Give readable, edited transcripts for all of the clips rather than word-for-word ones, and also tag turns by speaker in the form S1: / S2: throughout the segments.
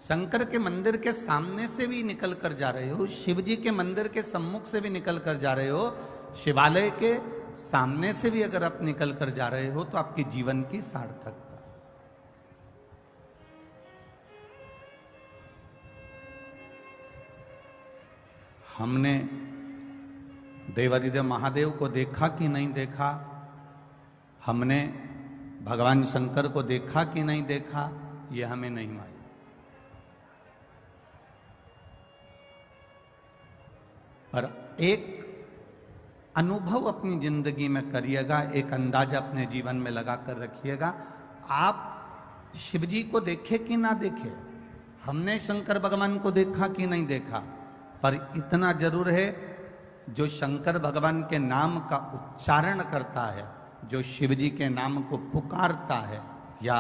S1: शंकर के मंदिर के सामने से भी निकल कर जा रहे हो, शिव जी के मंदिर के सम्मुख से भी निकल कर जा रहे हो, शिवालय के सामने से भी अगर आप निकल कर जा रहे हो तो आपके जीवन की सार्थकता। हमने देवादिदेव महादेव को देखा कि नहीं देखा, हमने भगवान शंकर को देखा कि नहीं देखा, यह हमें नहीं मालूम। पर एक अनुभव अपनी जिंदगी में करिएगा, एक अंदाजा अपने जीवन में लगा कर रखिएगा। आप शिव जी को देखे कि ना देखे, हमने शंकर भगवान को देखा कि नहीं देखा, पर इतना जरूर है, जो शंकर भगवान के नाम का उच्चारण करता है, जो शिव जी के नाम को पुकारता है या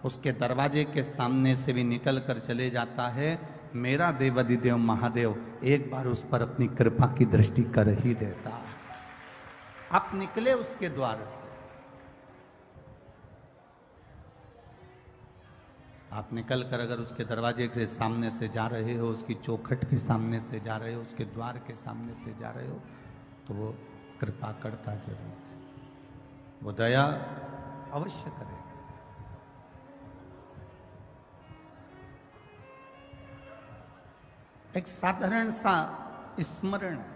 S1: उसके दरवाजे के सामने से भी निकल कर चले जाता है, मेरा देवादिदेव महादेव एक बार उस पर अपनी कृपा की दृष्टि कर ही देता है। आप निकले उसके द्वार से, आप निकल कर अगर उसके दरवाजे के सामने से जा रहे हो, उसकी चौखट के सामने से जा रहे हो, उसके द्वार के सामने से जा रहे हो, तो वो कृपा करता जरूर, वो दया अवश्य करेगा। एक साधारण सा स्मरण है,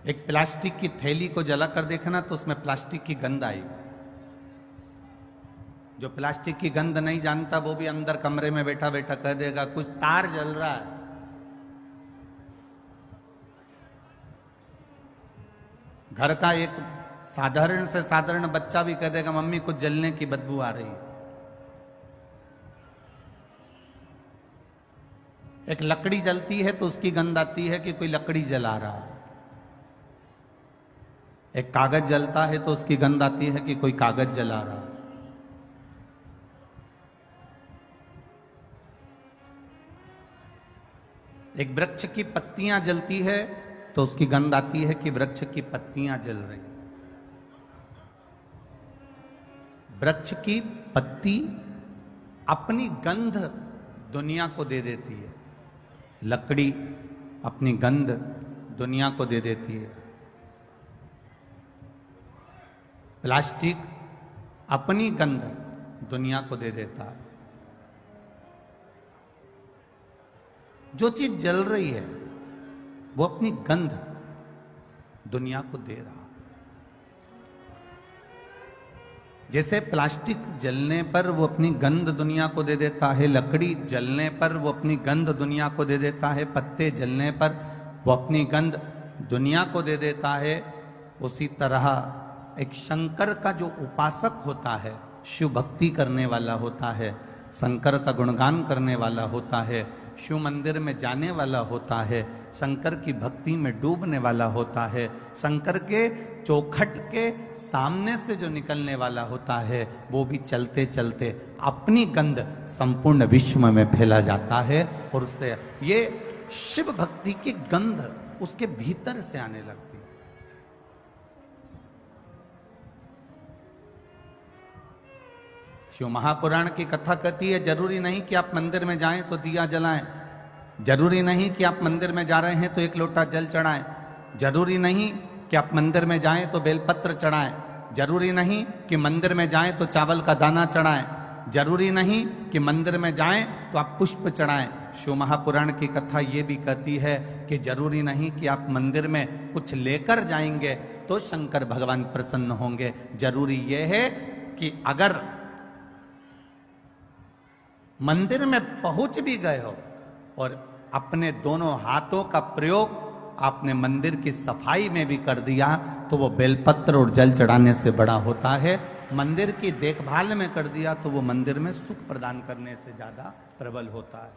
S1: एक प्लास्टिक की थैली को जलाकर देखना तो उसमें प्लास्टिक की गंध आएगी। जो प्लास्टिक की गंध नहीं जानता वो भी अंदर कमरे में बैठा बैठा कह देगा कुछ तार जल रहा है। घर का एक साधारण से साधारण बच्चा भी कह देगा मम्मी कुछ जलने की बदबू आ रही है। एक लकड़ी जलती है तो उसकी गंध आती है कि कोई लकड़ी जला रहा है। एक कागज जलता है तो उसकी गंध आती है कि कोई कागज जला रहा है। एक वृक्ष की पत्तियां जलती है तो उसकी गंध आती है कि वृक्ष की पत्तियां जल रही। वृक्ष की पत्ती अपनी गंध दुनिया को दे देती है, लकड़ी अपनी गंध दुनिया को दे देती है, प्लास्टिक अपनी गंध दुनिया को दे देता है। जो चीज जल रही है वो अपनी गंध दुनिया को दे रहा है। जैसे प्लास्टिक जलने पर वो अपनी गंध दुनिया को दे देता है, लकड़ी जलने पर वो अपनी गंध दुनिया को दे देता है, पत्ते जलने पर वो अपनी गंध दुनिया को दे देता है, उसी तरह एक शंकर का जो उपासक होता है, शिव भक्ति करने वाला होता है, शंकर का गुणगान करने वाला होता है, शिव मंदिर में जाने वाला होता है, शंकर की भक्ति में डूबने वाला होता है, शंकर के चौखट के सामने से जो निकलने वाला होता है, वो भी चलते चलते अपनी गंध संपूर्ण विश्व में फैला जाता है और उससे ये शिव भक्ति की गंध उसके भीतर से आने लगती है। शिव महापुराण की कथा कहती है जरूरी नहीं कि आप मंदिर में जाएं तो दिया जलाएं, जरूरी नहीं कि आप मंदिर में जा रहे हैं तो एक लोटा जल चढ़ाएं, जरूरी नहीं कि आप मंदिर में जाएं तो बेलपत्र चढ़ाएं, जरूरी नहीं कि मंदिर में जाएं तो चावल का दाना चढ़ाएं, जरूरी नहीं कि मंदिर में जाएं तो आप पुष्प चढ़ाएं। शिव महापुराण की कथा ये भी कहती है कि जरूरी नहीं कि आप मंदिर में कुछ लेकर जाएंगे तो शंकर भगवान प्रसन्न होंगे। जरूरी ये है कि अगर मंदिर में पहुंच भी गए हो और अपने दोनों हाथों का प्रयोग आपने मंदिर की सफाई में भी कर दिया तो वो बेलपत्र और जल चढ़ाने से बड़ा होता है। मंदिर की देखभाल में कर दिया तो वो मंदिर में सुख प्रदान करने से ज्यादा प्रबल होता है।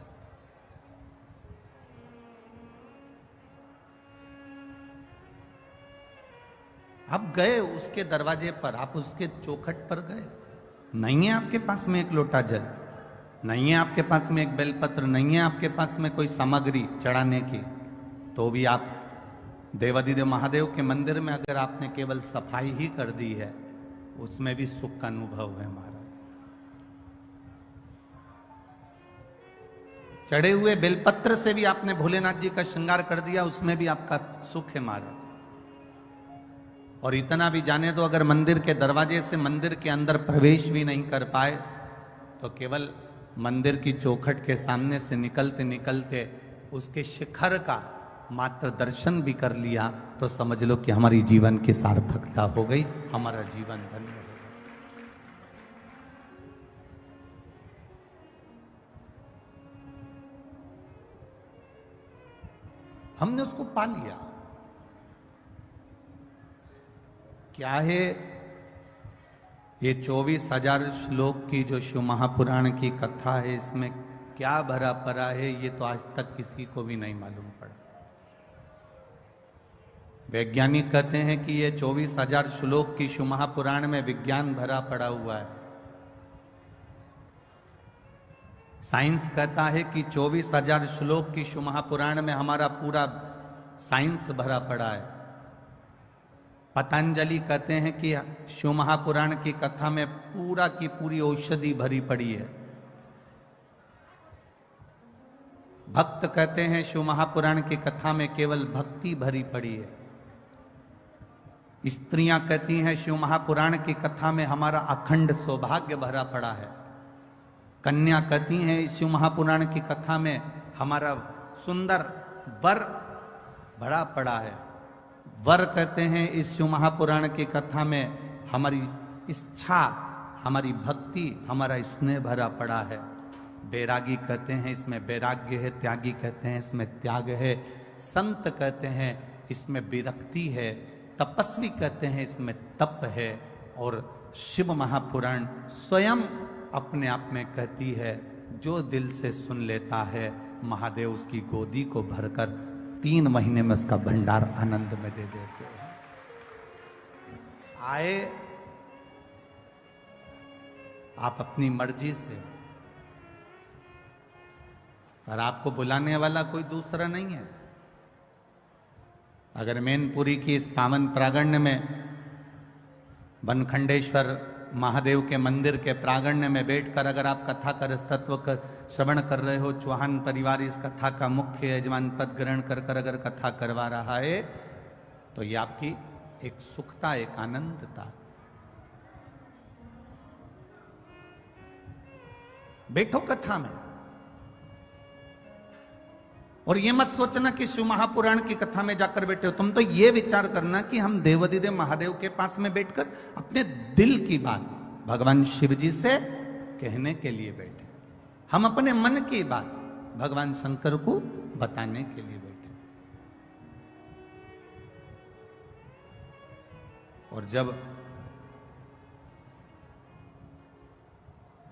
S1: आप गए उसके दरवाजे पर, आप उसके चौखट पर गए, नहीं है आपके पास में एक लोटा जल, नहीं है आपके पास में एक बेलपत्र, नहीं है आपके पास में कोई सामग्री चढ़ाने की, तो भी आप देवादिदेव महादेव के मंदिर में अगर आपने केवल सफाई ही कर दी है उसमें भी सुख का अनुभव है महाराज। चढ़े हुए बेलपत्र से भी आपने भोलेनाथ जी का श्रृंगार कर दिया, उसमें भी आपका सुख है महाराज। और इतना भी जाने दो, अगर मंदिर के दरवाजे से मंदिर के अंदर प्रवेश भी नहीं कर पाए तो केवल मंदिर की चौखट के सामने से निकलते निकलते उसके शिखर का मात्र दर्शन भी कर लिया तो समझ लो कि हमारी जीवन की सार्थकता हो गई, हमारा जीवन धन्य हो गया। हमने उसको पा लिया। क्या है ये 24,000 श्लोक की जो शिव महापुराण की कथा है, इसमें क्या भरा पड़ा है ये तो आज तक किसी को भी नहीं मालूम पड़ा। वैज्ञानिक कहते हैं कि ये 24,000 श्लोक की शिव महापुराण में विज्ञान भरा पड़ा हुआ है। साइंस कहता है कि 24,000 श्लोक की शिव महापुराण में हमारा पूरा साइंस भरा पड़ा है। पतंजलि कहते हैं कि शिव महापुराण की कथा में पूरा की पूरी औषधि भरी पड़ी है। भक्त कहते हैं शिव महापुराण की कथा में केवल भक्ति भरी पड़ी है। स्त्रियां कहती हैं शिव महापुराण की कथा में हमारा अखंड सौभाग्य भरा पड़ा है। कन्या कहती हैं शिव महापुराण की कथा में हमारा सुंदर वर भरा पड़ा है। वर कहते हैं इस शिव महापुराण की कथा में हमारी इच्छा, हमारी भक्ति, हमारा स्नेह भरा पड़ा है। बैरागी कहते हैं इसमें वैराग्य है। त्यागी कहते हैं इसमें त्याग है। संत कहते हैं इसमें विरक्ति है। तपस्वी कहते हैं इसमें तप है। और शिव महापुराण स्वयं अपने आप में कहती है जो दिल से सुन लेता है महादेव उसकी गोदी को भरकर 3 महीने में उसका भंडार आनंद में दे देते हैं। आए आप अपनी मर्जी से, पर आपको बुलाने वाला कोई दूसरा नहीं है। अगर मैनपुरी की इस पावन प्रांगण में बनखंडेश्वर महादेव के मंदिर के प्रांगण में बैठकर अगर आप कथा का रसतत्व का श्रवण कर रहे हो, चौहान परिवार इस कथा का मुख्य यजमान पद ग्रहण कर कर अगर कथा करवा रहा है तो ये आपकी एक सुखता, एक आनंदता। बैठो कथा में और ये मत सोचना कि शिव महापुराण की कथा में जाकर बैठे हो। तुम तो ये विचार करना कि हम देवाधिदेव महादेव के पास में बैठकर अपने दिल की बात भगवान शिव जी से कहने के लिए बैठे। हम अपने मन की बात भगवान शंकर को बताने के लिए बैठे। और जब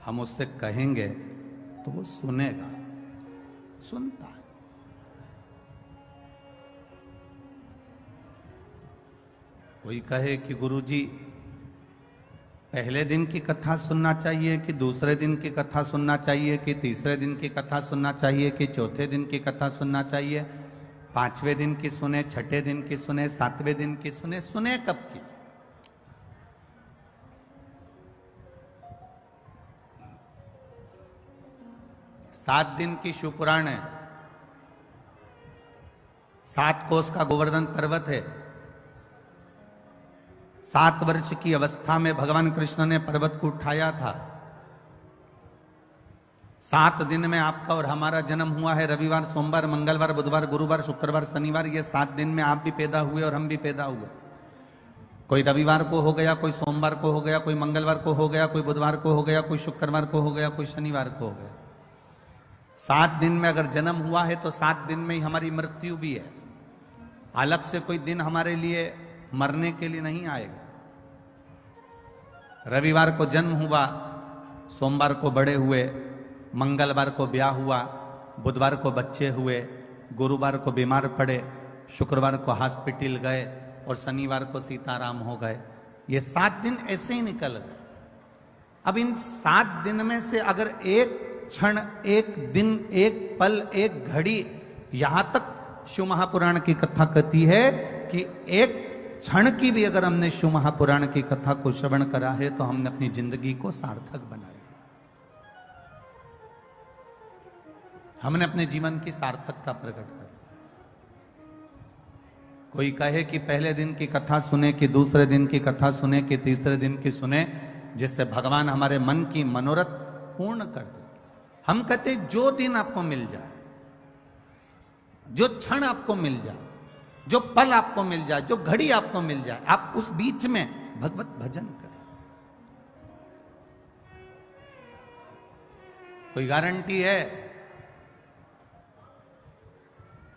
S1: हम उससे कहेंगे तो वो सुनेगा, सुनता है। कोई कहे कि गुरुजी पहले दिन की कथा सुनना चाहिए कि दूसरे दिन की कथा सुनना चाहिए कि तीसरे दिन की कथा सुनना चाहिए कि चौथे दिन की कथा सुनना चाहिए, 5वें दिन की सुने, 6ठे दिन की सुने, 7वें दिन की सुने, सुने कब की? सात दिन की शिवपुराण है। 7 कोस का गोवर्धन पर्वत है। 7 वर्ष की अवस्था में भगवान कृष्ण ने पर्वत को उठाया था। 7 दिन में आपका और हमारा जन्म हुआ है। रविवार, सोमवार, मंगलवार, बुधवार, गुरुवार, शुक्रवार, शनिवार, ये 7 दिन में आप भी पैदा हुए और हम भी पैदा हुए। कोई रविवार को हो गया, कोई सोमवार को हो गया, कोई मंगलवार को हो गया, कोई बुधवार को हो गया, कोई शुक्रवार को हो गया, कोई शनिवार को हो गया। 7 दिन में अगर जन्म हुआ है तो 7 दिन में ही हमारी मृत्यु भी है। अलग से कोई दिन हमारे लिए मरने के लिए नहीं आएगा। रविवार को जन्म हुआ, सोमवार को बड़े हुए, मंगलवार को ब्याह हुआ, बुधवार को बच्चे हुए, गुरुवार को बीमार पड़े, शुक्रवार को हॉस्पिटल गए और शनिवार को सीताराम हो गए। ये 7 दिन ऐसे ही निकल गए। अब इन 7 दिन में से अगर एक क्षण, एक दिन, एक पल, एक घड़ी, यहां तक शिव महापुराण की कथा कहती है कि एक क्षण की भी अगर हमने शिव महापुराण की कथा को श्रवण करा है तो हमने अपनी जिंदगी को सार्थक बना लिया, हमने अपने जीवन की सार्थकता प्रकट कर। कोई कहे कि पहले दिन की कथा सुने कि दूसरे दिन की कथा सुने कि तीसरे दिन की सुने, जिससे भगवान हमारे मन की मनोरथ पूर्ण कर दे। हम कहते जो दिन आपको मिल जाए, जो क्षण आपको मिल जाए, जो पल आपको मिल जाए, जो घड़ी आपको मिल जाए, आप उस बीच में भगवत भजन करें। कोई गारंटी है?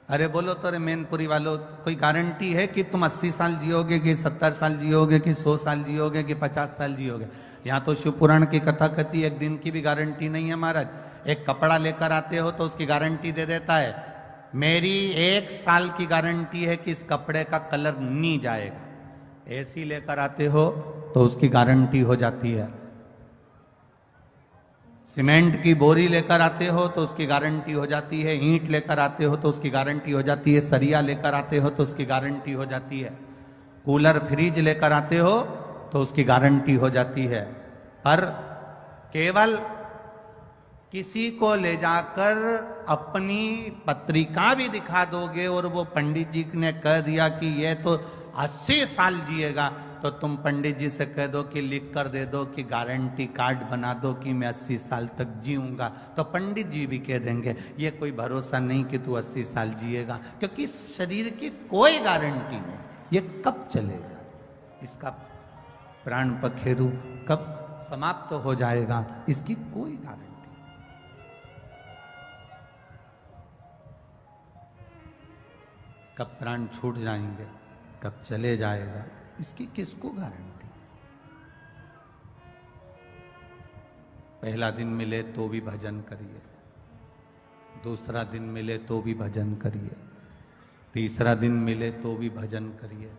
S1: अरे बोलो तो रे मैनपुरी वालों, कोई गारंटी है कि तुम 80 साल जियोगे कि 70 साल जियोगे कि 100 साल जियोगे कि 50 साल जियोगे? यहाँ तो शिव पुराण की कथा कहती है एक दिन की भी गारंटी नहीं है महाराज। एक कपड़ा लेकर आते हो तो उसकी गारंटी दे देता है, मेरी 1 साल की गारंटी है कि इस कपड़े का कलर नहीं जाएगा। एसी लेकर आते हो तो उसकी गारंटी हो जाती है। सीमेंट की बोरी लेकर आते हो तो उसकी गारंटी हो जाती है। ईंट लेकर आते हो तो उसकी गारंटी हो जाती है। सरिया लेकर आते हो तो उसकी गारंटी हो जाती है। कूलर फ्रिज लेकर आते हो तो उसकी गारंटी हो जाती है। पर केवल किसी को ले जाकर अपनी पत्रिका भी दिखा दोगे और वो पंडित जी ने कह दिया कि ये तो 80 साल जिएगा, तो तुम पंडित जी से कह दो कि लिख कर दे दो कि गारंटी कार्ड बना दो कि मैं 80 साल तक जीऊंगा, तो पंडित जी भी कह देंगे ये कोई भरोसा नहीं कि तू 80 साल जिएगा, क्योंकि शरीर की कोई गारंटी नहीं ये कब चले जाए, इसका प्राण पखेरु कब समाप्त हो जाएगा, इसकी कोई गारंटी। कब प्राण छूट जाएंगे, कब चले जाएगा, इसकी किसको गारंटी। पहला दिन मिले तो भी भजन करिए, दूसरा दिन मिले तो भी भजन करिए, तीसरा दिन मिले तो भी भजन करिए,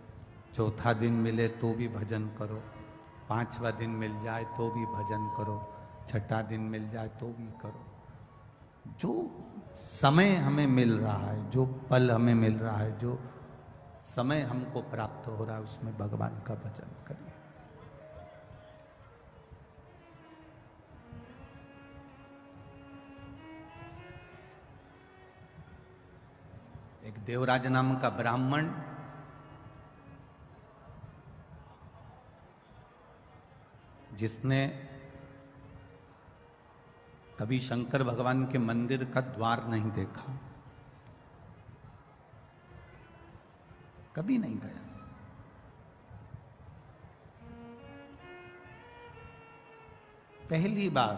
S1: चौथा दिन मिले तो भी भजन करो, पांचवा दिन मिल जाए तो भी भजन करो, छठा दिन मिल जाए तो भी करो। जो समय हमें मिल रहा है, जो पल हमें मिल रहा है, जो समय हमको प्राप्त हो रहा है, उसमें भगवान का भजन करिए। एक देवराज नाम का ब्राह्मण जिसने कभी शंकर भगवान के मंदिर का द्वार नहीं देखा, कभी नहीं गया, पहली बार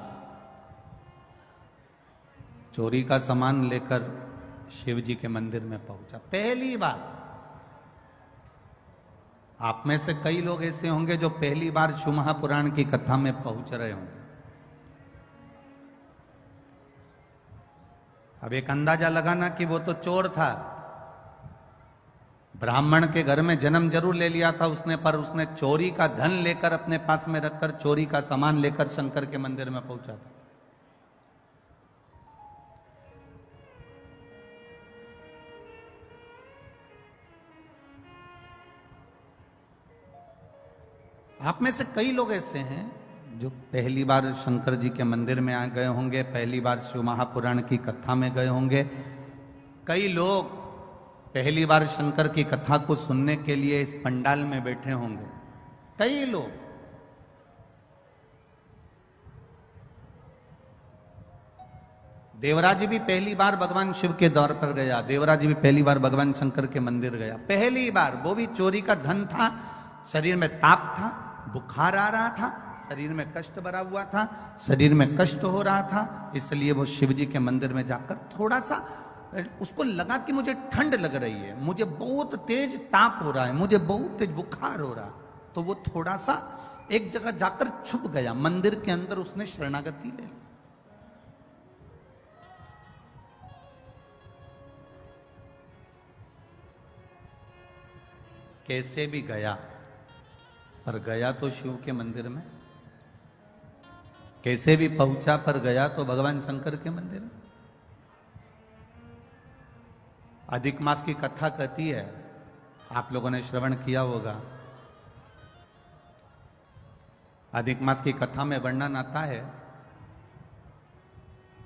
S1: चोरी का सामान लेकर शिव जी के मंदिर में पहुंचा, पहली बार। आप में से कई लोग ऐसे होंगे जो पहली बार शिव महापुराण की कथा में पहुंच रहे होंगे। अब एक अंदाजा लगाना कि वो तो चोर था, ब्राह्मण के घर में जन्म जरूर ले लिया था उसने, पर उसने चोरी का धन लेकर अपने पास में रखकर चोरी का सामान लेकर शंकर के मंदिर में पहुंचा था। आप में से कई लोग ऐसे हैं जो पहली बार शंकर जी के मंदिर में आ गए होंगे, पहली बार शिव महापुराण की कथा में गए होंगे। कई लोग पहली बार शंकर की कथा को सुनने के लिए इस पंडाल में बैठे होंगे, कई लोग। देवराज भी पहली बार भगवान शिव के द्वार पर गया, देवराज भी पहली बार भगवान शंकर के मंदिर गया, पहली बार। वो भी चोरी का धन था, शरीर में ताप था, बुखार आ रहा था, शरीर में कष्ट भरा हुआ था, शरीर में कष्ट हो रहा था, इसलिए वो शिव जी के मंदिर में जाकर थोड़ा सा उसको लगा कि मुझे ठंड लग रही है, मुझे बहुत तेज ताप हो रहा है, मुझे बहुत तेज बुखार हो रहा है, तो वो थोड़ा सा एक जगह जाकर छुप गया, मंदिर के अंदर उसने शरणागति ले ली। कैसे भी गया, पर गया तो शिव के मंदिर में, कैसे भी पहुंचा पर गया तो भगवान शंकर के मंदिर में। अधिक मास की कथा कहती है आप लोगों ने श्रवण किया होगा। अधिक मास की कथा में वर्णन आता है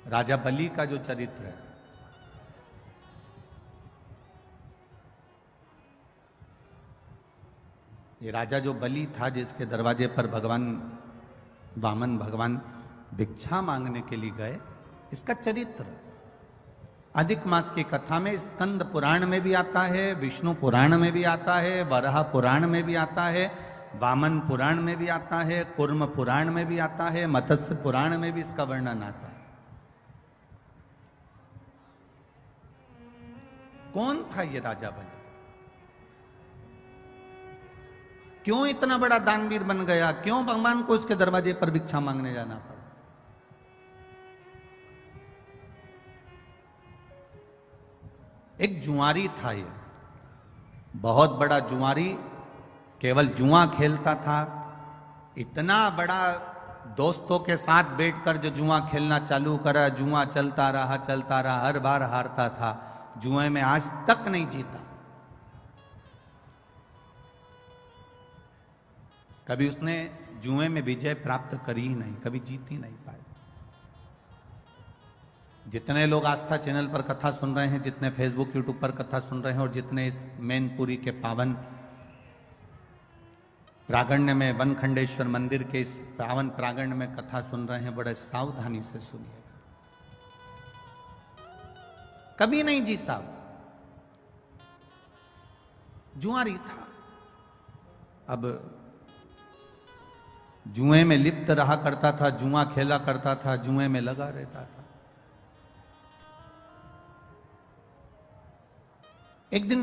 S1: राजा बलि का जो चरित्र है। ये राजा जो बलि था, जिसके दरवाजे पर भगवान वामन भगवान भिक्षा मांगने के लिए गए, इसका चरित्र अधिक मास की कथा में स्कंद पुराण में भी आता है, विष्णु पुराण में भी आता है, वराह पुराण में भी आता है, वामन पुराण में भी आता है, कूर्म पुराण में भी आता है, मत्स्य पुराण में भी इसका वर्णन आता है। कौन था ये राजा बलि? क्यों इतना बड़ा दानवीर बन गया? क्यों भगवान को उसके दरवाजे पर भिक्षा मांगने जाना पड़ा? एक जुआरी था ये, बहुत बड़ा जुआरी, केवल जुआ खेलता था। इतना बड़ा दोस्तों के साथ बैठकर जो जुआ खेलना चालू करा, जुआ चलता रहा, हर बार हारता था। जुए में आज तक नहीं जीता। कभी उसने जुए में विजय प्राप्त करी ही नहीं, कभी जीत ही नहीं पाए। जितने लोग आस्था चैनल पर कथा सुन रहे हैं, जितने फेसबुक यूट्यूब पर कथा सुन रहे हैं, और जितने इस मैनपुरी के पावन प्रांगण्य में वनखंडेश्वर मंदिर के इस पावन प्रांगण्य में कथा सुन रहे हैं, बड़े सावधानी से सुनिएगा। कभी नहीं जीता, जुआरी था। अब जुए में लिप्त रहा करता था, जुआ खेला करता था, जुए में लगा रहता था। एक दिन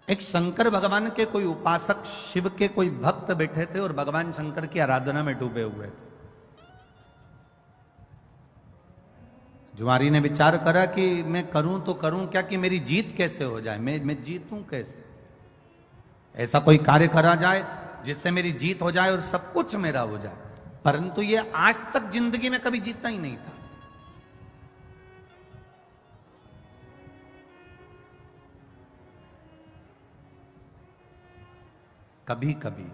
S1: एक शंकर भगवान के कोई उपासक, शिव के कोई भक्त बैठे थे और भगवान शंकर की आराधना में डूबे हुए थे। जुआरी ने विचार करा कि मैं करूं तो करूं क्या, कि मेरी जीत कैसे हो जाए, मैं जीतूं कैसे? ऐसा कोई कार्य करा जाए जिससे मेरी जीत हो जाए और सब कुछ मेरा हो जाए। परंतु ये आज तक जिंदगी में कभी जीता ही नहीं था। कभी कभी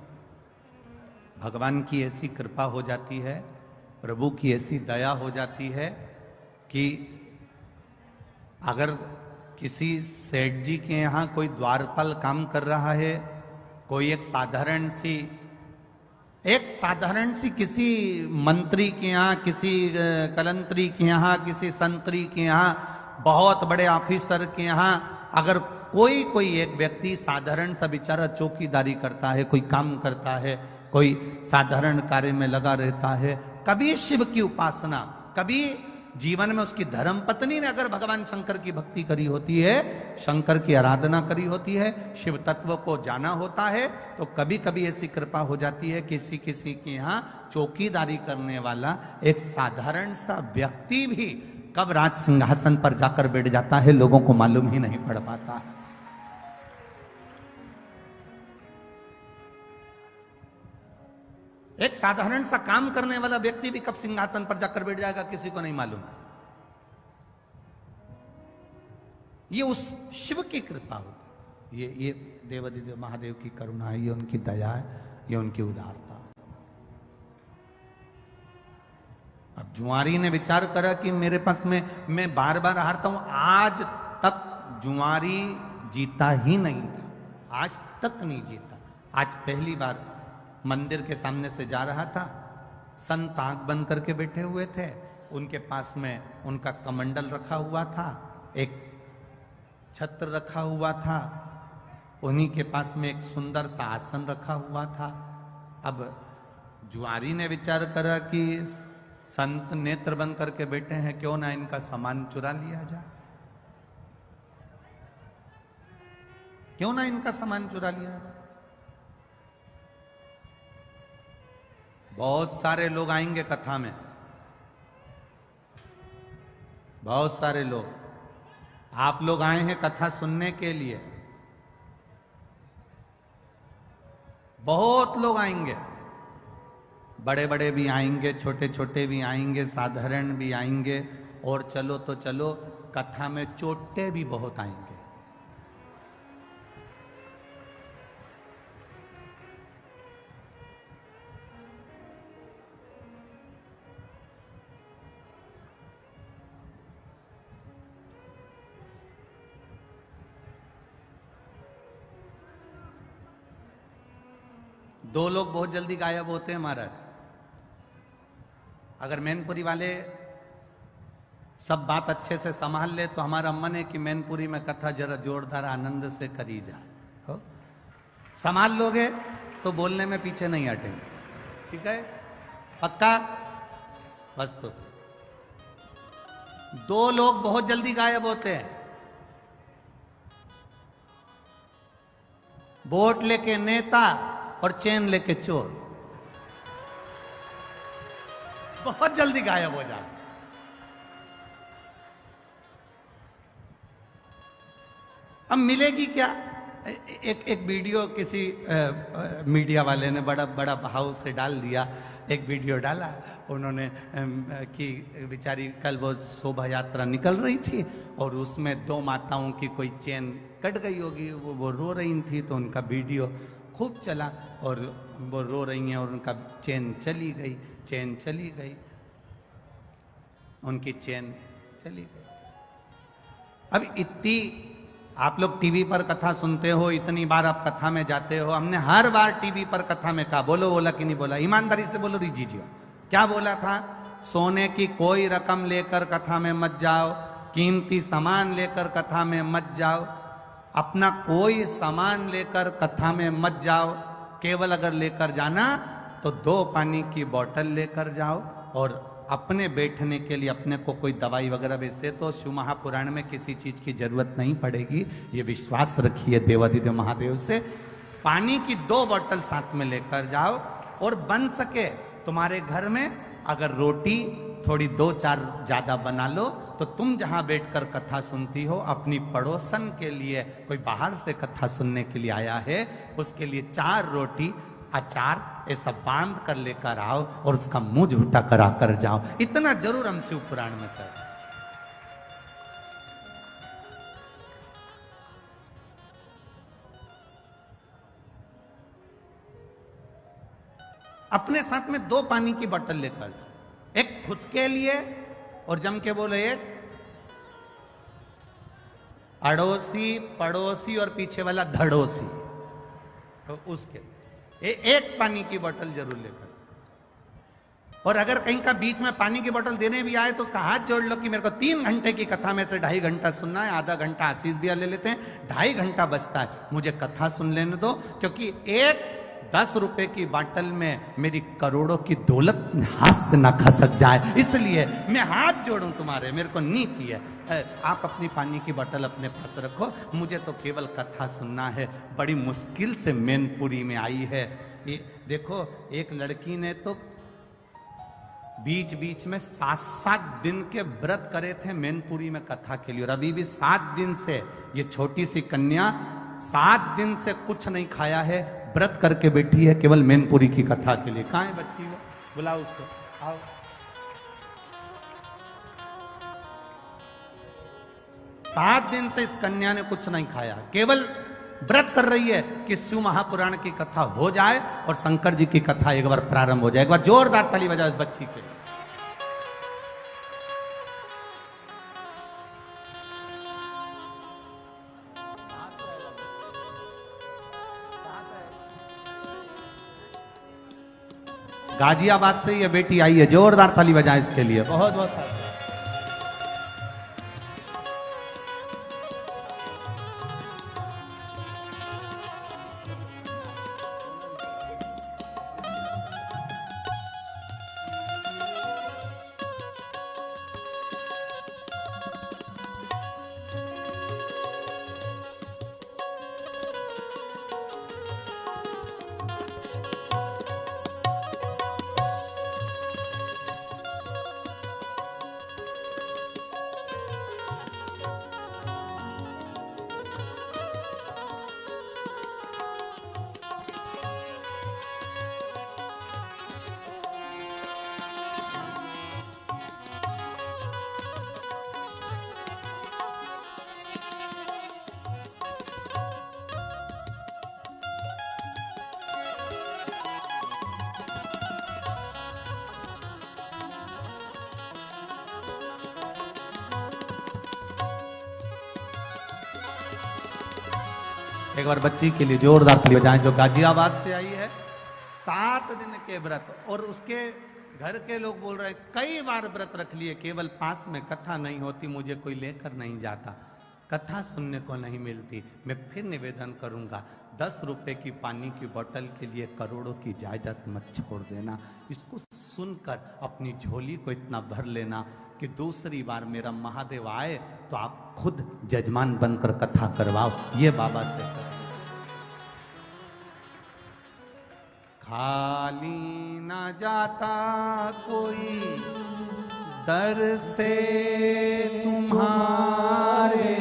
S1: भगवान की ऐसी कृपा हो जाती है, प्रभु की ऐसी दया हो जाती है कि अगर किसी सेठ जी के यहाँ कोई द्वारपाल काम कर रहा है, कोई एक साधारण सी किसी मंत्री के यहाँ, किसी कलंत्री के यहाँ, किसी संतरी के यहाँ, बहुत बड़े ऑफिसर के यहाँ अगर कोई एक व्यक्ति साधारण सा बेचारा चौकीदारी करता है, कोई काम करता है, कोई साधारण कार्य में लगा रहता है, कभी शिव की उपासना, कभी जीवन में उसकी धर्म पत्नी ने अगर भगवान शंकर की भक्ति करी होती है, शंकर की आराधना करी होती है, शिव तत्व को जाना होता है, तो कभी कभी ऐसी कृपा हो जाती है किसी के यहाँ चौकीदारी करने वाला एक साधारण सा व्यक्ति भी कब राज सिंहासन पर जाकर बैठ जाता है, लोगों को मालूम ही नहीं पड़ पाता। एक साधारण सा काम करने वाला व्यक्ति भी कब सिंहासन पर जाकर बैठ जाएगा, किसी को नहीं मालूम। ये उस शिव की कृपा होती, ये देवाधिदेव महादेव की करुणा है, ये उनकी दया है, ये उनकी उदारता। अब जुआरी ने विचार करा कि मेरे पास में मैं बार बार हारता हूं। आज तक जुआरी जीता ही नहीं था, आज तक नहीं जीता। आज पहली बार मंदिर के सामने से जा रहा था, संत आंख बंद करके बैठे हुए थे, उनके पास में उनका कमंडल रखा हुआ था, एक छत्र रखा हुआ था, उन्हीं के पास में एक सुंदर सा आसन रखा हुआ था। अब जुआरी ने विचार करा कि संत नेत्र बंद करके बैठे हैं, क्यों ना इनका सामान चुरा लिया जाए, क्यों ना इनका सामान चुरा लिया जाए। बहुत सारे लोग आएंगे कथा में, बहुत सारे लोग, आप लोग आए हैं कथा सुनने के लिए, बहुत लोग आएंगे, बड़े बड़े भी आएंगे, छोटे छोटे भी आएंगे, साधारण भी आएंगे, और चलो तो चलो कथा में चोटे भी बहुत आएंगे। दो लोग बहुत जल्दी गायब होते हैं महाराज। अगर मैनपुरी वाले सब बात अच्छे से संभाल ले तो हमारा मन है कि मैनपुरी में कथा जरा जोरदार आनंद से करी जाए। हो संभाल लोगे तो बोलने में पीछे नहीं हटेंगे, ठीक है? पक्का? बस तो दो लोग बहुत जल्दी गायब होते हैं, वोट लेके नेता और चेन लेके चोर, बहुत जल्दी गायब हो जाते। अब मिलेगी क्या? एक वीडियो किसी मीडिया वाले ने बड़ा बड़ा भाव से डाल दिया। एक वीडियो डाला उन्होंने कि बेचारी कल वो शोभा यात्रा निकल रही थी और उसमें दो माताओं की कोई चेन कट गई होगी, वो रो रही थी, तो उनका वीडियो खूब चला और वो रो रही हैं और उनका चेन चली गई, चेन चली गई, उनकी चेन चली गई। अब इतनी आप लोग टीवी पर कथा सुनते हो, इतनी बार आप कथा में जाते हो, हमने हर बार टीवी पर कथा में कहा, बोला कि नहीं बोला? ईमानदारी से बोलो रिजीजियो, क्या बोला था? सोने की कोई रकम लेकर कथा में मत जाओ, कीमती सामान लेकर कथा में मत जाओ, अपना कोई सामान लेकर कथा में मत जाओ। केवल अगर लेकर जाना तो 2 पानी की बोतल लेकर जाओ और अपने बैठने के लिए अपने को कोई दवाई वगैरह, वैसे तो शिव महापुराण में किसी चीज की जरूरत नहीं पड़ेगी, ये विश्वास रखिए देवादिदेव महादेव से। पानी की 2 बोतल साथ में लेकर जाओ और बन सके तुम्हारे घर में अगर रोटी थोड़ी 2-4 ज्यादा बना लो तो तुम जहां बैठकर कथा सुनती हो, अपनी पड़ोसन के लिए, कोई बाहर से कथा सुनने के लिए आया है, उसके लिए 4 रोटी अचार ऐसा बांध कर लेकर आओ और उसका मुंह झूठा करा कर जाओ। इतना जरूर हम शिव पुराण में कर। अपने साथ में 2 पानी की बोतल लेकर जाओ, एक खुद के लिए और जम के बोले एक अड़ोसी पड़ोसी और पीछे वाला धड़ोसी, तो उसके एक पानी की बोतल जरूर लेकर। और अगर कहीं का बीच में पानी की बोतल देने भी आए तो उसका हाथ जोड़ लो कि मेरे को 3 घंटे की कथा में से 2.5 घंटा सुनना है, आधा घंटा आशीष भी ले लेते हैं, 2.5 घंटा बचता है, मुझे कथा सुन लेने दो, क्योंकि एक 10 रुपए की बोतल में मेरी करोड़ों की दौलत हाथ से ना खसक जाए, इसलिए मैं हाथ जोड़ूं तुम्हारे, मेरे को नहीं चाहिए। आप अपनी पानी की बोतल अपने पास रखो, मुझे तो केवल कथा सुनना है। बड़ी मुश्किल से मैनपुरी में आई है ये देखो। एक लड़की ने तो बीच बीच में 7-7 दिन के व्रत करे थे मैनपुरी में कथा के लिए, और अभी भी 7 दिन से ये छोटी सी कन्या 7 दिन से कुछ नहीं खाया है, व्रत करके बैठी है केवल मैनपुरी की कथा के लिए। कहाँ है बच्ची? वो बुलाओ उसको, आओ। सात दिन से इस कन्या ने कुछ नहीं खाया, केवल व्रत कर रही है कि शिव महापुराण की कथा हो जाए और शंकर जी की कथा एक बार प्रारंभ हो जाए। एक बार जोरदार ताली बजाओ इस बच्ची के। गाजियाबाद से ये बेटी आई है, जोरदार ताली बजाएं इसके लिए। बहुत बहुत सारा एक बार बच्ची के लिए जोरदार ताली बजाएं जो गाजियाबाद से आई है। 7 दिन के व्रत, और उसके घर के लोग बोल रहे कई बार व्रत रख लिए, केवल पास में कथा नहीं होती, मुझे कोई लेकर नहीं जाता, कथा सुनने को नहीं मिलती। मैं फिर निवेदन करूंगा, 10 रुपए की पानी की बोतल के लिए करोड़ों की जायदाद मत छोड़ देना। इसको सुनकर अपनी झोली को इतना भर लेना कि दूसरी बार मेरा महादेव आए तो आप खुद जजमान बनकर कथा करवाओ। ये बाबा से करो। खाली ना जाता कोई दर से तुम्हारे,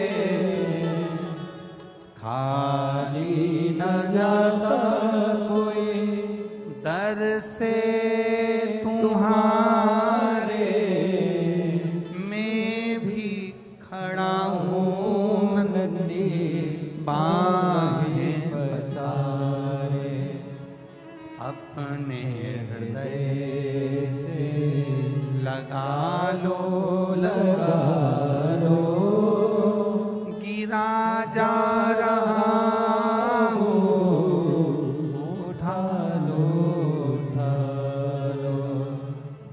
S1: खाली न जाता कोई दर से तुम्हारे, मैं भी खड़ा हूँ नंदी बाहें पसारे, अपने हृदय से लगा लो गिरा जा रहा हूँ, उठा लो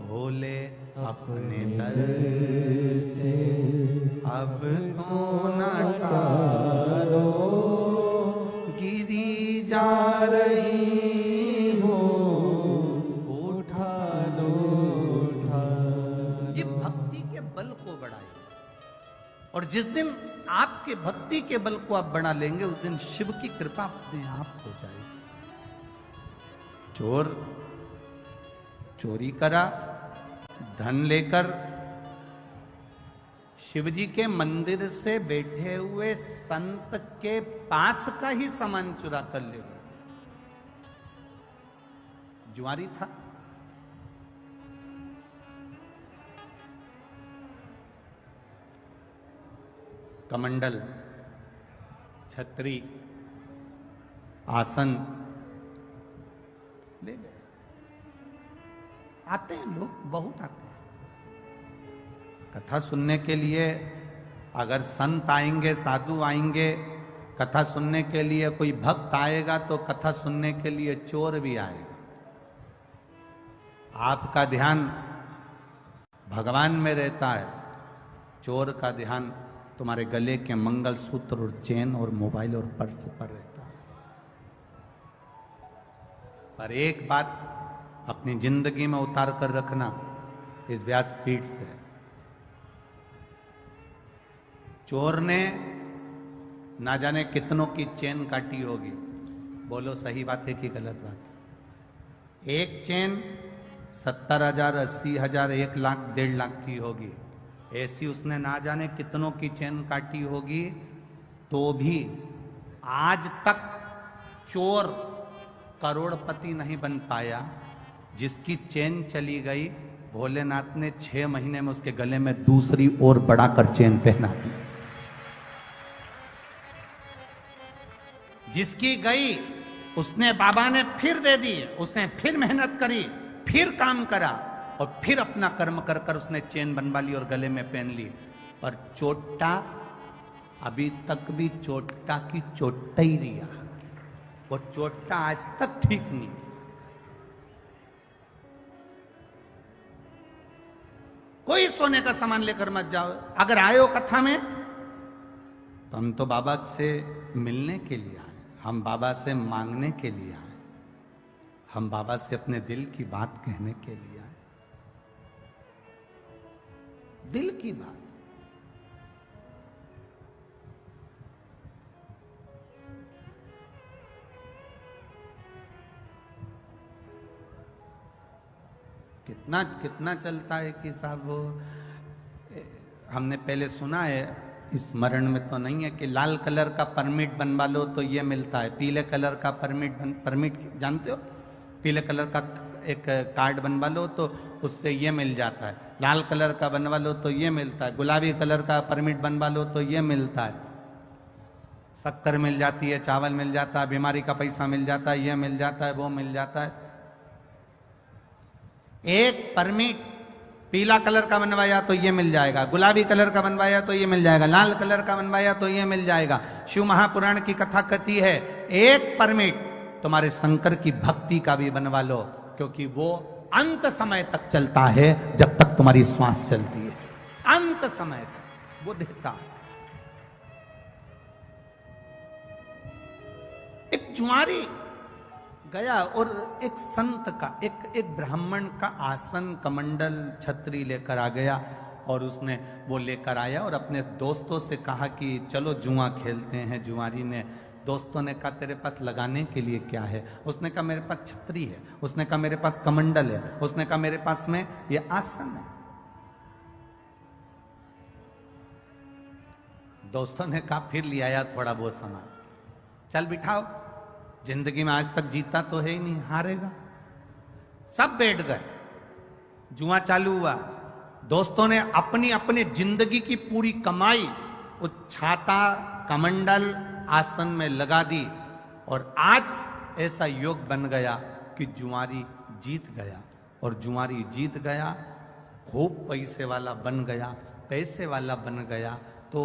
S1: भोले अपने दर से अब तो न टालो, गिरी जा रही हो, उठा लो। ये भक्ति के बल को बढ़ाए, और जिस दिन आपके भक्ति के बल को आप बढ़ा लेंगे उस दिन शिव की कृपा अपने आप हो जाएगी। चोर चोरी करा, धन लेकर शिवजी के मंदिर से बैठे हुए संत के पास का ही सामान चुरा कर ले गए। जुआरी था, कमंडल, छतरी, आसन ले गए। आते हैं लोग, बहुत आते हैं कथा सुनने के लिए। अगर संत आएंगे, साधु आएंगे कथा सुनने के लिए, कोई भक्त आएगा तो कथा सुनने के लिए चोर भी आएगा। आपका ध्यान भगवान में रहता है, चोर का ध्यान तुम्हारे गले के मंगलसूत्र और चेन और मोबाइल और पर्स पर रहता है। पर एक बात अपनी जिंदगी में उतार कर रखना इस व्यासपीठ से, चोर ने ना जाने कितनों की चेन काटी होगी। बोलो सही बात है कि गलत बात? एक चेन 70,000, 80,000, 1 लाख, 1.5 लाख की होगी। ऐसी उसने ना जाने कितनों की चेन काटी होगी, तो भी आज तक चोर करोड़पति नहीं बन पाया। जिसकी चेन चली गई, भोलेनाथ ने 6 महीने में उसके गले में दूसरी और बढ़ाकर चेन पहना दी। जिसकी गई उसने बाबा ने फिर दे दी, उसने फिर मेहनत करी, फिर काम करा और फिर अपना कर्म कर कर उसने चेन बनवा ली और गले में पहन ली। पर चोटा अभी तक भी चोटा की चोटा ही रिया, वो चोटा आज तक ठीक नहीं। कोई सोने का सामान लेकर मत जाओ। अगर आए हो कथा में तो हम तो बाबा से मिलने के लिए आए, हम बाबा से मांगने के लिए आए, हम बाबा से अपने दिल की बात कहने के लिए आए। दिल की बात। कितना कितना चलता है कि साहब वो हमने पहले सुना है, स्मरण में तो नहीं है, कि लाल कलर का परमिट बनवा लो तो ये मिलता है, पीले कलर का परमिट जानते हो, पीले कलर का एक कार्ड बनवा लो तो उससे ये मिल जाता है, लाल कलर का बनवा लो तो ये मिलता है, गुलाबी कलर का परमिट बनवा लो तो ये मिलता है, शक्कर मिल जाती है, चावल मिल जाता है, बीमारी का पैसा मिल जाता है, ये मिल जाता है, वो मिल जाता है। एक परमिट पीला कलर का बनवाया तो ये मिल जाएगा, गुलाबी कलर का बनवाया तो ये मिल जाएगा, लाल कलर का बनवाया तो ये मिल जाएगा। शिव महापुराण की कथा कहती है एक परमिट तुम्हारे शंकर की भक्ति का भी बनवा लो, क्योंकि वो अंत समय तक चलता है, जब तक तुम्हारी श्वास चलती है, अंत समय तक वो देता है। एक जुआरी गया और एक संत का, एक ब्राह्मण का आसन, कमंडल, छतरी लेकर आ गया, और उसने वो लेकर आया और अपने दोस्तों से कहा कि चलो जुआ खेलते हैं। जुआरी ने, दोस्तों ने कहा तेरे पास लगाने के लिए क्या है? उसने कहा मेरे पास छतरी है। उसने कहा मेरे पास कमंडल है। उसने कहा मेरे पास में ये आसन है। दोस्तों ने कहा फिर ले आया थोड़ा बहुत सामान, चल बिठाओ, जिंदगी में आज तक जीता तो है ही नहीं, हारेगा। सब बैठ गए, जुआ चालू हुआ। दोस्तों ने अपनी अपनी जिंदगी की पूरी कमाई उस छाता, कमंडल, आसन में लगा दी, और आज ऐसा योग बन गया कि जुआरी जीत गया। और जुआरी जीत गया, खूब पैसे वाला बन गया, पैसे वाला बन गया। तो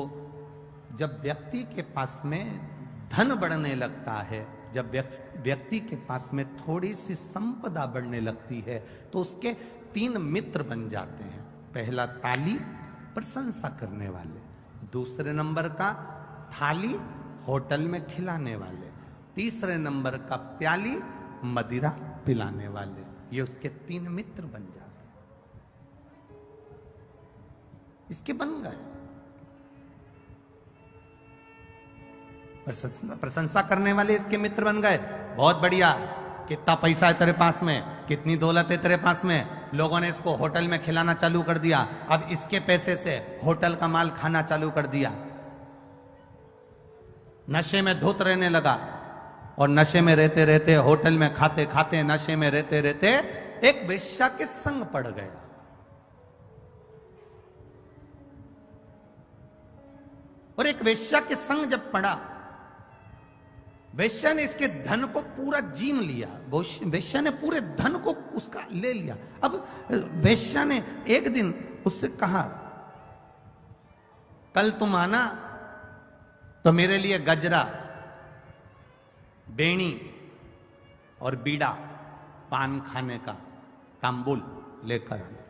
S1: जब व्यक्ति के पास में धन बढ़ने लगता है, जब व्यक्ति के पास में थोड़ी सी संपदा बढ़ने लगती है, तो उसके 3 मित्र बन जाते हैं। पहला ताली, प्रशंसा करने वाले। दूसरे नंबर का थाली, होटल में खिलाने वाले। तीसरे नंबर का प्याली, मदिरा पिलाने वाले। ये उसके 3 मित्र बन जाते हैं। इसके बन गए। प्रशंसा करने वाले इसके मित्र बन गए। बहुत बढ़िया, कितना पैसा है तेरे पास में, कितनी दौलत है तेरे पास में। लोगों ने इसको होटल में खिलाना चालू कर दिया। अब इसके पैसे से होटल का माल खाना चालू कर दिया। नशे में धुत रहने लगा, और नशे में रहते रहते, होटल में खाते खाते, नशे में रहते रहते एक वेश्या के संग पड़ गया। और एक वेश्या के संग जब पड़ा, वेश्या ने इसके धन को पूरा जीम लिया। वेश्या ने पूरे धन को उसका ले लिया। अब वेश्या ने एक दिन उससे कहा, कल तुम आना तो मेरे लिए गजरा, बेणी और बीड़ा, पान खाने का तांबुल लेकर आना।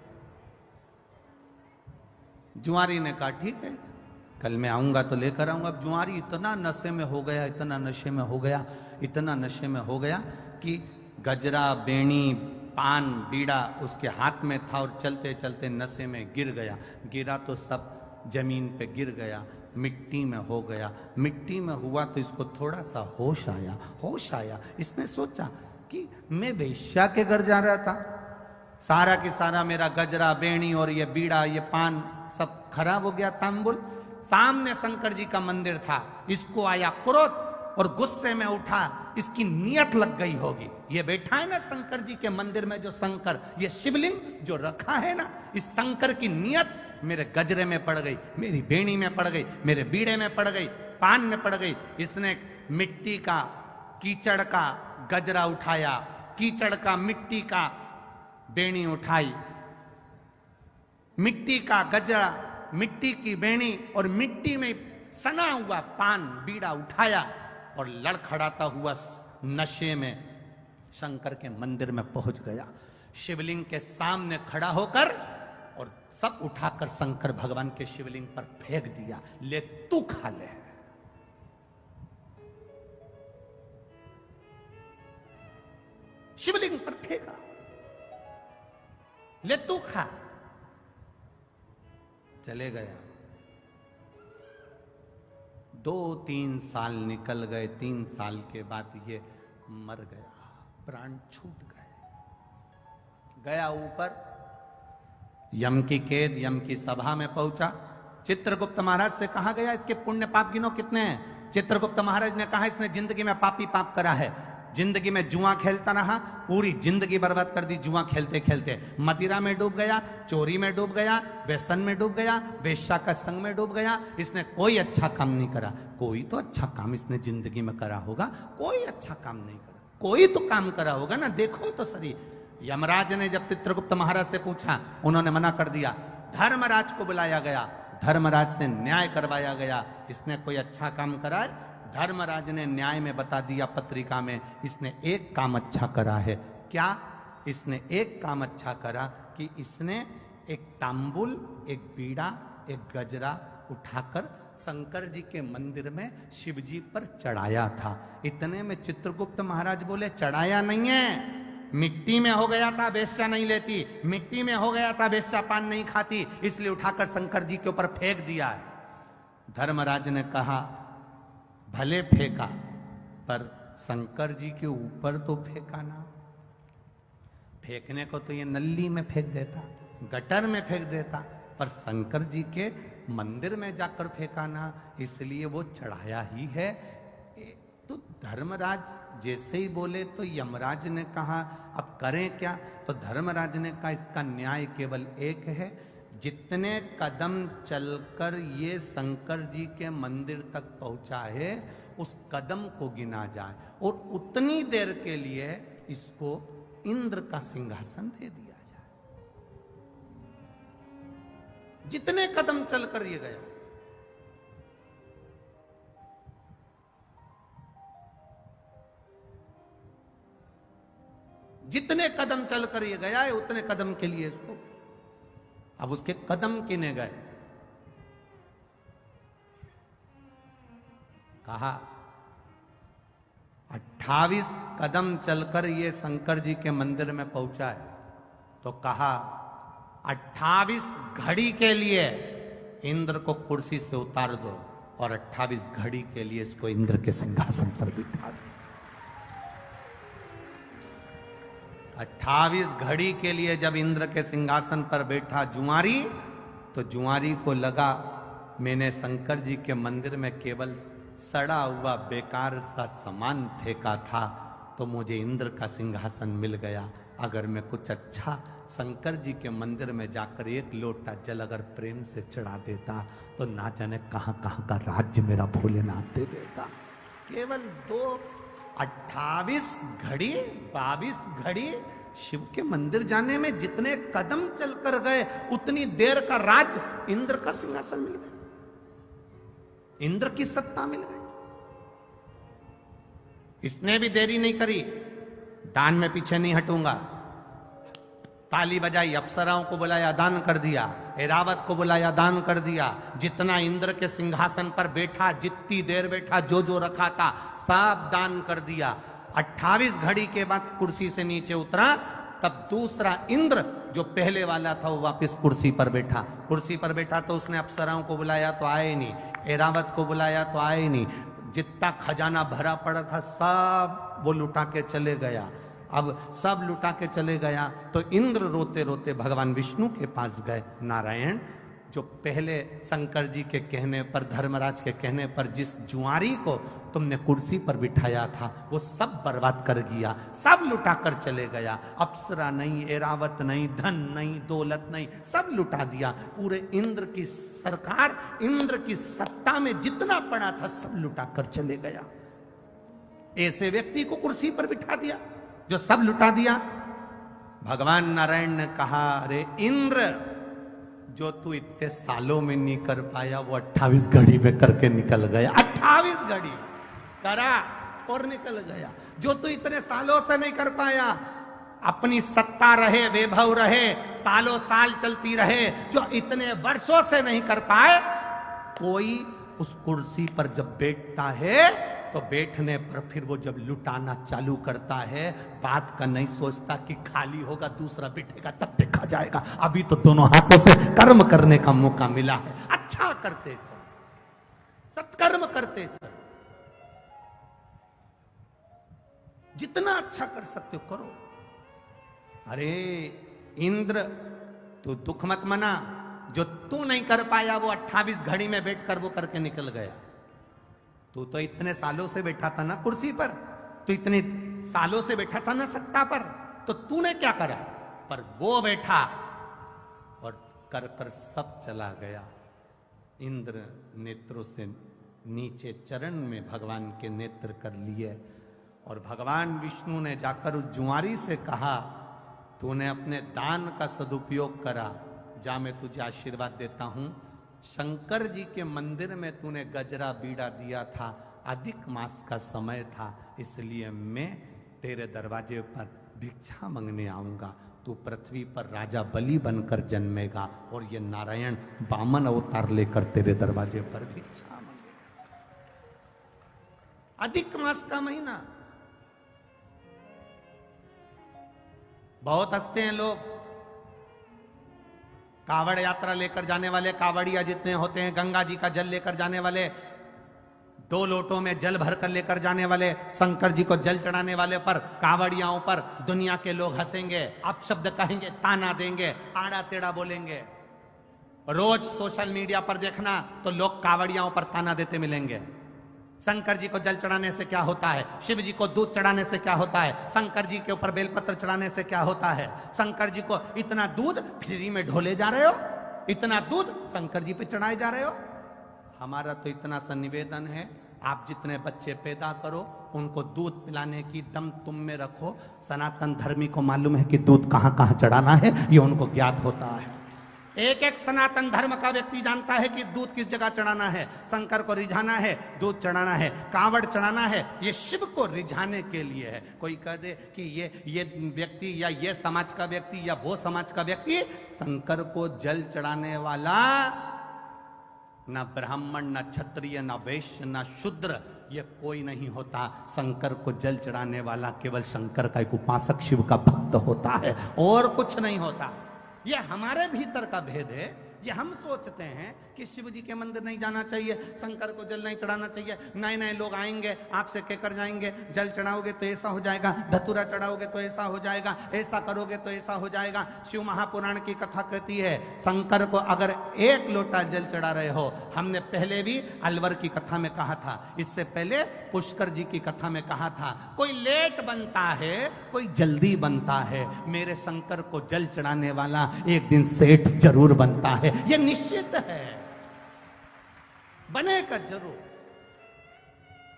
S1: जुआरी ने कहा ठीक है, कल मैं आऊंगा तो लेकर आऊंगा। अब जुआरी इतना नशे में हो गया, इतना नशे में हो गया, इतना नशे में हो गया कि गजरा, बेणी, पान, बीड़ा उसके हाथ में था, और चलते चलते नशे में गिर गया। गिरा तो सब जमीन पे गिर गया, मिट्टी में हो गया। मिट्टी में हुआ तो इसको थोड़ा सा होश आया। होश आया, इसने सोचा कि मैं वेश्या के घर जा रहा था, सारा की सारा मेरा गजरा, बेणी और ये बीड़ा, ये पान सब खराब हो गया, तांबुल। सामने शंकर जी का मंदिर था, इसको आया क्रोध और गुस्से में उठा। इसकी नियत लग गई होगी, ये बैठा है ना शंकर जी के मंदिर में, जो शंकर, ये शिवलिंग जो रखा है ना, इस शंकर की नियत मेरे गजरे में पड़ गई, मेरी बेणी में पड़ गई, मेरे बीड़े में पड़ गई, पान में पड़ गई। इसने मिट्टी का, कीचड़ का गजरा उठाया, कीचड़ का, मिट्टी का बेणी उठाई, मिट्टी का गजरा, मिट्टी की बेणी और मिट्टी में सना हुआ पान, बीड़ा उठाया, और लड़खड़ाता हुआ नशे में शंकर के मंदिर में पहुंच गया। शिवलिंग के सामने खड़ा होकर और सब उठाकर शंकर भगवान के शिवलिंग पर फेंक दिया। ले तू खा ले। शिवलिंग पर फेंका, ले तू खा। चले गया। 2-3 साल निकल गए। 3 साल के बाद ये मर गया, प्राण छूट गए। गया ऊपर, यम की कैद, यम की सभा में पहुंचा। चित्रगुप्त महाराज से कहा गया इसके पुण्य पाप गिनो कितने हैं। चित्रगुप्त महाराज ने कहा इसने जिंदगी में पापी पाप करा है। जिंदगी में जुआ खेलता रहा, पूरी जिंदगी बर्बाद कर दी जुआ खेलते खेलते। मदिरा में डूब गया, चोरी में डूब गया, व्यसन में डूब गया, वेश्या का संग में डूब गया। इसने कोई अच्छा काम नहीं करा। कोई तो अच्छा काम इसने जिंदगी में करा होगा, कोई अच्छा काम नहीं करा। कोई तो काम करा होगा ना, देखो तो सही। यमराज ने जब चित्रगुप्त महाराज से पूछा, उन्होंने मना कर दिया। धर्मराज को बुलाया गया, धर्मराज से न्याय करवाया गया। इसने कोई अच्छा काम करा है? धर्मराज ने न्याय में बता दिया पत्रिका में, इसने एक काम अच्छा करा है। क्या? इसने एक काम अच्छा करा कि इसने एक तांबुल, एक बीड़ा, एक गजरा उठाकर शंकर जी के मंदिर में शिव जी पर चढ़ाया था। इतने में चित्रगुप्त महाराज बोले, चढ़ाया नहीं है, मिट्टी में हो गया था, वेश्या नहीं लेती, मिट्टी में हो गया था, वेश्या पान नहीं खाती, इसलिए उठाकर शंकर जी के ऊपर फेंक दिया है। धर्मराज ने कहा, भले फेंका, पर शंकर जी के ऊपर तो फेंका ना। फेंकने को तो ये नल्ली में फेंक देता, गटर में फेंक देता, पर शंकर जी के मंदिर में जाकर फेंका ना, इसलिए वो चढ़ाया ही है। तो धर्मराज जैसे ही बोले तो यमराज ने कहा, अब करें क्या? तो धर्मराज ने कहा, इसका न्याय केवल एक है, जितने कदम चलकर ये शंकर जी के मंदिर तक पहुंचा है उस कदम को गिना जाए, और उतनी देर के लिए इसको इंद्र का सिंहासन दे दिया जाए। जितने कदम चलकर ये गया, जितने कदम चलकर ये गया है उतने कदम के लिए इसको, अब उसके कदम किने गए? कहा 28 कदम चलकर ये शंकर जी के मंदिर में पहुंचा है, तो कहा 28 घड़ी के लिए इंद्र को कुर्सी से उतार दो और 28 घड़ी के लिए इसको इंद्र के सिंहासन पर बिठा दो। 28 घड़ी के लिए जब इंद्र के सिंहासन पर बैठा जुआरी, तो जुआरी को लगा मैंने शंकर जी के मंदिर में केवल सड़ा हुआ बेकार सा सामान फेंका था, तो मुझे इंद्र का सिंहासन मिल गया। अगर मैं कुछ अच्छा शंकर जी के मंदिर में जाकर एक लोटा जल अगर प्रेम से चढ़ा देता, तो ना जाने कहां कहां का राज्य मेरा भोलेनाथ दे देता। केवल 28 घड़ी 22 घड़ी शिव के मंदिर जाने में जितने कदम चलकर गए उतनी देर का राज इंद्र का सिंहासन मिल गया, इंद्र की सत्ता मिल गई। इसने भी देरी नहीं करी, दान में पीछे नहीं हटूंगा, ताली बजाई, अप्सराओं को बुलाया, दान कर दिया, ऐरावत को बुलाया, दान कर दिया। जितना इंद्र के सिंहासन पर बैठा, जितनी देर बैठा, जो जो रखा था सब दान कर दिया। 28 घड़ी के बाद कुर्सी से नीचे उतरा, तब दूसरा इंद्र जो पहले वाला था वो वापस कुर्सी पर बैठा। कुर्सी पर बैठा तो उसने अप्सराओं को बुलाया तो आए नहीं, ऐरावत को बुलाया तो आए नहीं, जितना खजाना भरा पड़ा था सब वो लुटा के चले गया। अब सब लुटा के चले गया तो इंद्र रोते रोते भगवान विष्णु के पास गए, नारायण जो पहले शंकर जी के कहने पर, धर्मराज के कहने पर जिस जुआरी को तुमने कुर्सी पर बिठाया था वो सब बर्बाद कर गया, सब लुटा कर चले गया। अप्सरा नहीं, ऐरावत नहीं, धन नहीं, दौलत नहीं, सब लुटा दिया। पूरे इंद्र की सरकार, इंद्र की सत्ता में जितना पड़ा था सब लुटा कर चले गया। ऐसे व्यक्ति को कुर्सी पर बिठा दिया जो सब लुटा दिया। भगवान नारायण ने कहा, अरे इंद्र, जो तू इतने सालों में नहीं कर पाया वो 28 घड़ी में करके निकल गया। 28 घड़ी करा और निकल गया। जो तू इतने सालों से नहीं कर पाया, अपनी सत्ता रहे, वैभव रहे, सालों साल चलती रहे, जो इतने वर्षों से नहीं कर पाए, कोई उस कुर्सी पर जब बैठता है तो बैठने पर फिर वो जब लुटाना चालू करता है, बात का नहीं सोचता कि खाली होगा दूसरा बैठेगा तब देखा जाएगा, अभी तो दोनों हाथों से कर्म करने का मौका मिला है। अच्छा करते चल, सत्कर्म करते चल, जितना अच्छा कर सकते हो करो। अरे इंद्र, तू दुख मत मना, जो तू नहीं कर पाया वो 28 घड़ी में बैठकर वो करके निकल गया। तू तो इतने सालों से बैठा था ना कुर्सी पर, तू इतने सालों से बैठा था ना सत्ता पर, तो तूने क्या करा? पर वो बैठा और कर कर सब चला गया। इंद्र नेत्रों से नीचे चरण में भगवान के नेत्र कर लिए और भगवान विष्णु ने जाकर उस जुआरी से कहा, तूने अपने दान का सदुपयोग करा, जा मैं तुझे आशीर्वाद देता हूं। शंकर जी के मंदिर में तूने गजरा बीड़ा दिया था, अधिक मास का समय था, इसलिए मैं तेरे दरवाजे पर भिक्षा मांगने आऊंगा। तू पृथ्वी पर राजा बलि बनकर जन्मेगा और ये नारायण वामन अवतार लेकर तेरे दरवाजे पर भिक्षा मांगेगा। अधिक मास का महीना। बहुत हंसते हैं लोग। कावड़ यात्रा लेकर जाने वाले कावड़िया जितने होते हैं, गंगा जी का जल लेकर जाने वाले, 2 लोटों में जल भरकर लेकर जाने वाले, शंकर जी को जल चढ़ाने वाले पर, कावड़ियाओं पर दुनिया के लोग हंसेंगे, अपशब्द कहेंगे, ताना देंगे, आड़ा टेढ़ा बोलेंगे। रोज सोशल मीडिया पर देखना तो लोग कावड़ियाओं पर ताना देते मिलेंगे। शंकर जी को जल चढ़ाने से क्या होता है, शिव जी को दूध चढ़ाने से क्या होता है, शंकर जी के ऊपर बेलपत्र चढ़ाने से क्या होता है, शंकर जी को इतना दूध फ्री में ढोले जा रहे हो, इतना दूध शंकर जी पे चढ़ाए जा रहे हो। हमारा तो इतना सा निवेदन है, आप जितने बच्चे पैदा करो उनको दूध पिलाने की दम तुम में रखो। सनातन धर्मी को मालूम है कि दूध कहां कहां चढ़ाना है, ये उनको ज्ञात होता है। एक एक सनातन धर्म का व्यक्ति जानता है कि दूध किस जगह चढ़ाना है। शंकर को रिझाना है, दूध चढ़ाना है, कावड़ चढ़ाना है, ये शिव को रिझाने के लिए है। कोई कह दे कि ये व्यक्ति या ये समाज का व्यक्ति या वो समाज का व्यक्ति, शंकर को जल चढ़ाने वाला न ब्राह्मण, न क्षत्रिय, न वैश्य, न शूद्र, ये कोई नहीं होता। शंकर को जल चढ़ाने वाला केवल शंकर का एक उपासक, शिव का भक्त होता है, और कुछ नहीं होता। ये हमारे भीतर का भेद है। ये हम सोचते हैं कि शिव जी के मंदिर नहीं जाना चाहिए, शंकर को जल नहीं चढ़ाना चाहिए। नए नए लोग आएंगे, आपसे कहकर जाएंगे जल चढ़ाओगे तो ऐसा हो जाएगा, धतूरा चढ़ाओगे तो ऐसा हो जाएगा, ऐसा करोगे तो ऐसा हो जाएगा। शिव महापुराण की कथा कहती है, शंकर को अगर 1 लोटा जल चढ़ा रहे हो, हमने पहले भी अलवर की कथा में कहा था, इससे पहले पुष्कर जी की कथा में कहा था, कोई लेट बनता है, कोई जल्दी बनता है, मेरे शंकर को जल चढ़ाने वाला एक दिन सेठ जरूर बनता है। ये निश्चित है, बनेगा जरूर।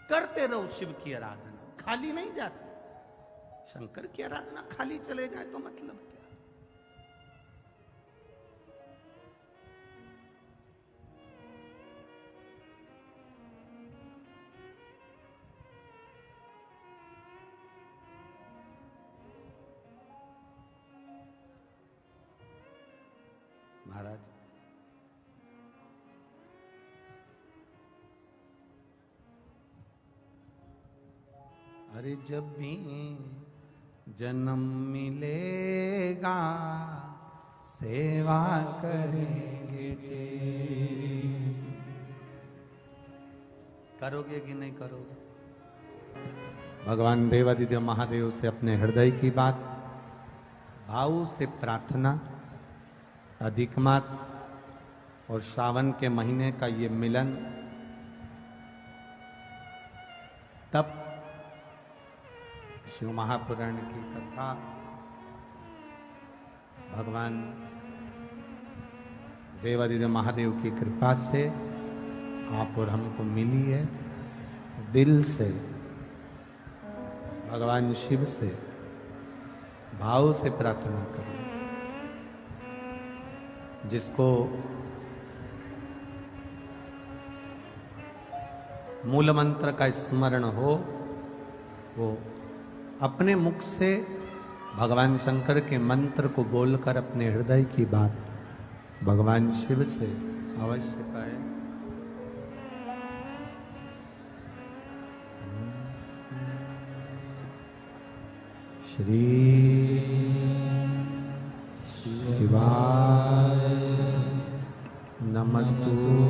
S1: करते रहो शिव की आराधना, खाली नहीं जाती। शंकर की आराधना खाली चले जाए तो मतलब क्या। महाराज अरे जब भी जन्म मिलेगा सेवा करेंगे तेरी। करोगे कि नहीं करोगे? भगवान देवादिदेव महादेव से अपने हृदय की बात, भाव से प्रार्थना। अधिक मास और श्रावण के महीने का ये मिलन, तब शिव महापुराण की कथा भगवान देवादिदेव महादेव की कृपा से आप और हमको मिली है। दिल से भगवान शिव से भाव से प्रार्थना करें। जिसको मूल मंत्र का स्मरण हो, वो अपने मुख से भगवान शंकर के मंत्र को बोलकर अपने हृदय की बात भगवान शिव से अवश्य कहे। श्री शिवाय नमस्तु